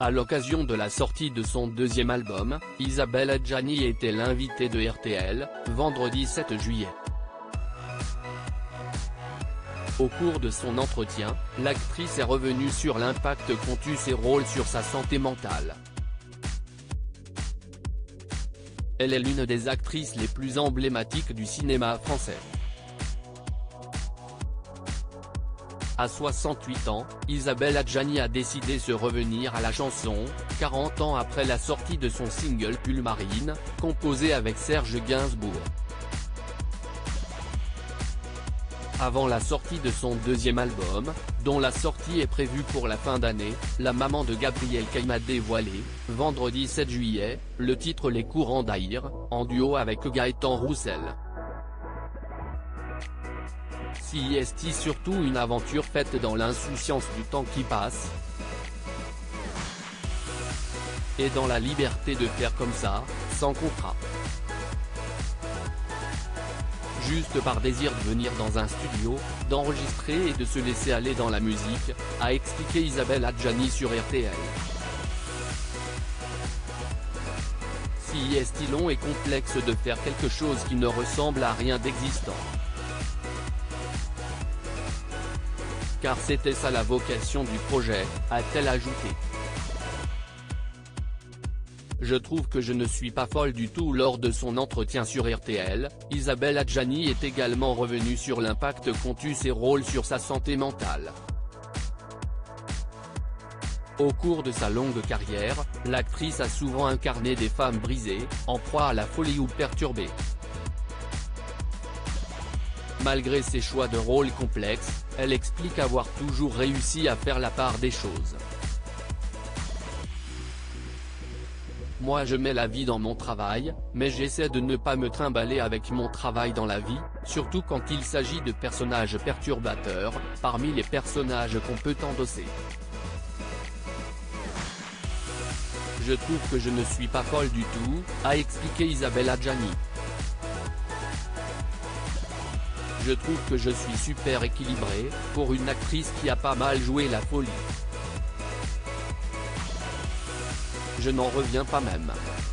À l'occasion de la sortie de son deuxième album, Isabelle Adjani était l'invitée de RTL, vendredi 7 juillet. Au cours de son entretien, l'actrice est revenue sur l'impact qu'ont eu ses rôles sur sa santé mentale. Elle est l'une des actrices les plus emblématiques du cinéma français. À 68 ans, Isabelle Adjani a décidé de revenir à la chanson, 40 ans après la sortie de son single Pull Marine, composé avec Serge Gainsbourg. Avant la sortie de son deuxième album, dont la sortie est prévue pour la fin d'année, la maman de Gabriel Caïm a dévoilé, vendredi 7 juillet, le titre Les Courants d'Aïr, en duo avec Gaëtan Roussel. C'est surtout une aventure faite dans l'insouciance du temps qui passe, et dans la liberté de faire comme ça, sans contrat. Juste par désir de venir dans un studio, d'enregistrer et de se laisser aller dans la musique, a expliqué Isabelle Adjani sur RTL. C'est long et complexe de faire quelque chose qui ne ressemble à rien d'existant. Car c'était ça la vocation du projet, a-t-elle ajouté. Je trouve que je ne suis pas folle du tout. Lors de son entretien sur RTL, Isabelle Adjani est également revenue sur l'impact qu'ont eu ses rôles sur sa santé mentale. Au cours de sa longue carrière, l'actrice a souvent incarné des femmes brisées, en proie à la folie ou perturbées. Malgré ses choix de rôles complexes, elle explique avoir toujours réussi à faire la part des choses. Moi je mets la vie dans mon travail, mais j'essaie de ne pas me trimballer avec mon travail dans la vie, surtout quand il s'agit de personnages perturbateurs, parmi les personnages qu'on peut endosser. Je trouve que je ne suis pas folle du tout, a expliqué Isabelle Adjani. Je trouve que je suis super équilibrée, pour une actrice qui a pas mal joué la folie. Je n'en reviens pas même.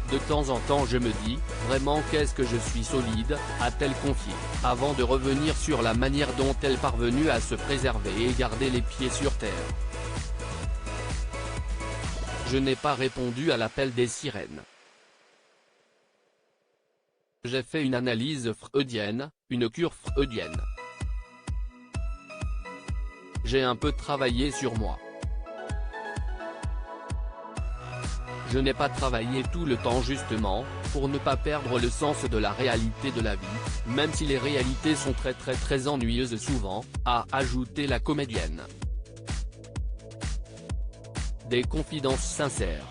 De temps en temps je me dis, vraiment qu'est-ce que je suis solide, a-t-elle confié, avant de revenir sur la manière dont elle est parvenue à se préserver et garder les pieds sur terre. Je n'ai pas répondu à l'appel des sirènes. J'ai fait une analyse freudienne, une cure freudienne. J'ai un peu travaillé sur moi. Je n'ai pas travaillé tout le temps justement, pour ne pas perdre le sens de la réalité de la vie, même si les réalités sont très ennuyeuses souvent, a ajouté la comédienne. Des confidences sincères.